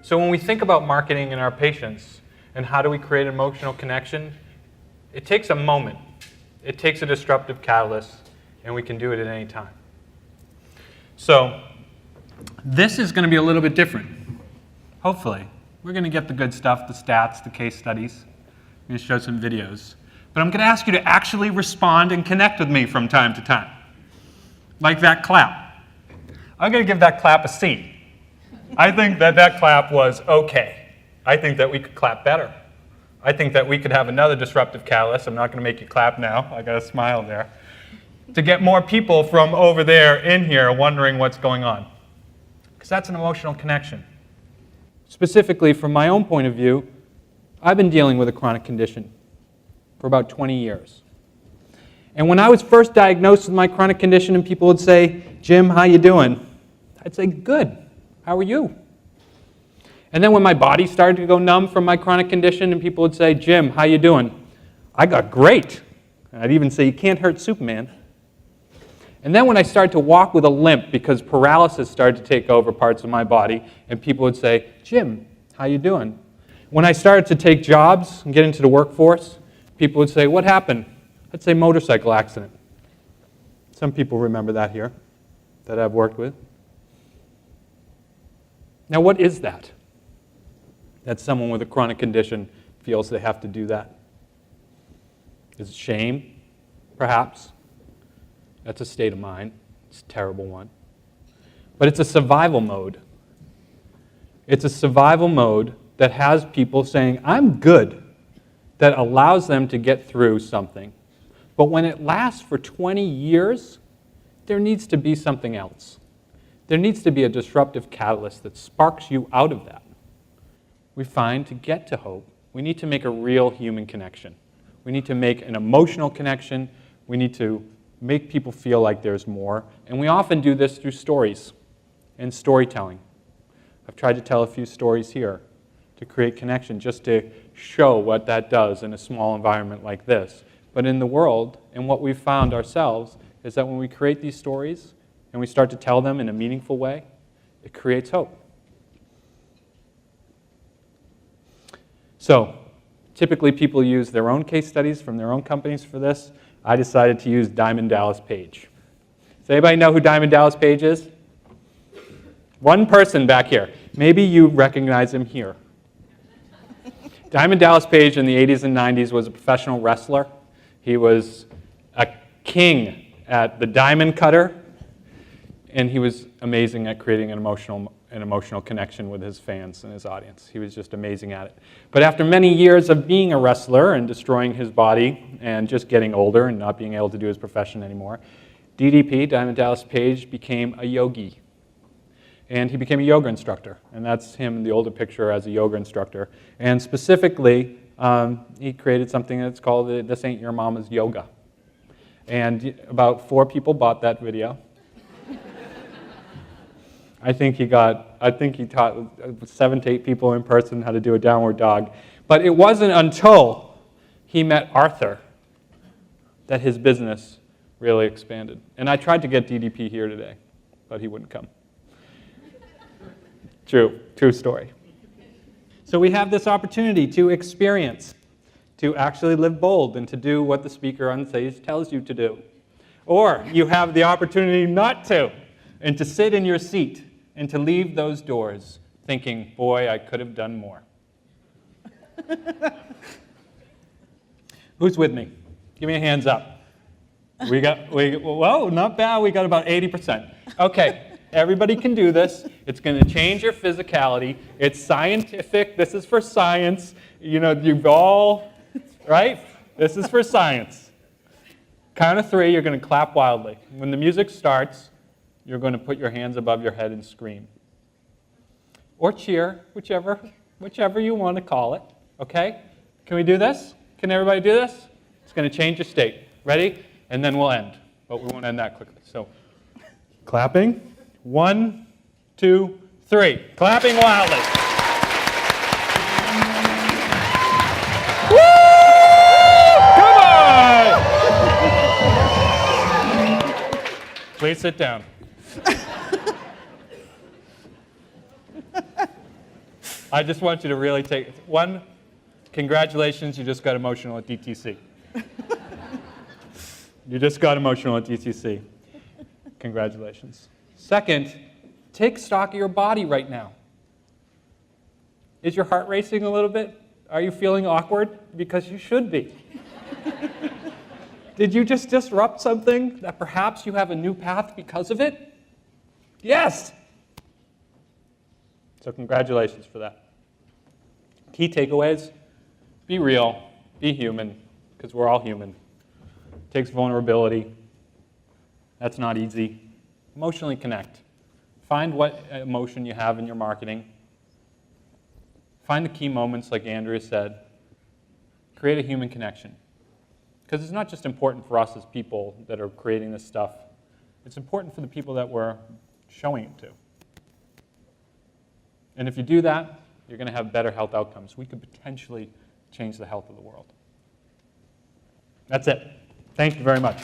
So when we think about marketing in our patients and how do we create an emotional connection, it takes a moment. It takes a disruptive catalyst, and we can do it at any time. So this is going to be a little bit different, hopefully. We're going to get the good stuff, the stats, the case studies. I'm going to show some videos. But I'm going to ask you to actually respond and connect with me from time to time. Like that clap. I'm going to give that clap a C. I think that that clap was okay. I think that we could clap better. I think that we could have another disruptive catalyst. I'm not going to make you clap now. I got a smile there. To get more people from over there in here wondering what's going on. Because that's an emotional connection. Specifically, from my own point of view, I've been dealing with a chronic condition for about 20 years. And when I was first diagnosed with my chronic condition and people would say, Jim, how you doing? I'd say, good. How are you? And then when my body started to go numb from my chronic condition and people would say, Jim, how you doing? I got great. And I'd even say, you can't hurt Superman. And then when I started to walk with a limp because paralysis started to take over parts of my body and people would say, Jim, how you doing? When I started to take jobs and get into the workforce, people would say, what happened? I'd say motorcycle accident. Some people remember that here that I've worked with. Now, what is that? That someone with a chronic condition feels they have to do that. Is it shame? Perhaps. That's a state of mind. It's a terrible one. But it's a survival mode. It's a survival mode that has people saying, I'm good, that allows them to get through something. But when it lasts for 20 years, there needs to be something else. There needs to be a disruptive catalyst that sparks you out of that. We find to get to hope, we need to make a real human connection. We need to make an emotional connection. We need to make people feel like there's more. And we often do this through stories and storytelling. I've tried to tell a few stories here to create connection, just to show what that does in a small environment like this. But in the world, and what we've found ourselves, is that when we create these stories and we start to tell them in a meaningful way, it creates hope. So, typically people use their own case studies from their own companies for this. I decided to use Diamond Dallas Page. Does anybody know who Diamond Dallas Page is? One person back here. Maybe you recognize him here. Diamond Dallas Page in the 80s and 90s was a professional wrestler. He was a king at the diamond cutter, and he was amazing at creating an emotional connection with his fans and his audience. He was just amazing at it. But after many years of being a wrestler and destroying his body and just getting older and not being able to do his profession anymore, DDP, Diamond Dallas Page, became a yogi. And he became a yoga instructor. And that's him in the older picture as a yoga instructor. And specifically, he created something that's called This Ain't Your Mama's Yoga. And about 4 people bought that video. I think he taught 7 to 8 people in person how to do a downward dog. But it wasn't until he met Arthur that his business really expanded. And I tried to get DDP here today, but he wouldn't come. True story. So we have this opportunity to experience, to actually live bold and to do what the speaker on stage tells you to do. Or you have the opportunity not to, and to sit in your seat and to leave those doors thinking, boy, I could have done more. Who's with me? Give me a hands up. Whoa, not bad. We got about 80%. Okay. Everybody can do this. It's going to change your physicality. It's scientific. This is for science. You know, you've all, right? This is for science. Count of 3, you're going to clap wildly. When the music starts, you're going to put your hands above your head and scream. Or cheer, whichever you want to call it. Okay? Can we do this? Can everybody do this? It's going to change your state. Ready? And then we'll end. But we won't end that quickly. So, clapping. 1, 2, 3. Clapping wildly. Woo! Come on! Please sit down. I just want you to really take one. Congratulations, you just got emotional at DTC. You just got emotional at DTC. Congratulations. Second, take stock of your body right now. Is your heart racing a little bit? Are you feeling awkward? Because you should be. Did you just disrupt something that perhaps you have a new path because of it? Yes! So congratulations for that. Key takeaways: be real, be human, because we're all human. It takes vulnerability. That's not easy. Emotionally connect. Find what emotion you have in your marketing. Find the key moments, like Andrea said. Create a human connection. Because it's not just important for us as people that are creating this stuff. It's important for the people that we're showing it to. And if you do that, you're going to have better health outcomes. We could potentially change the health of the world. That's it. Thank you very much.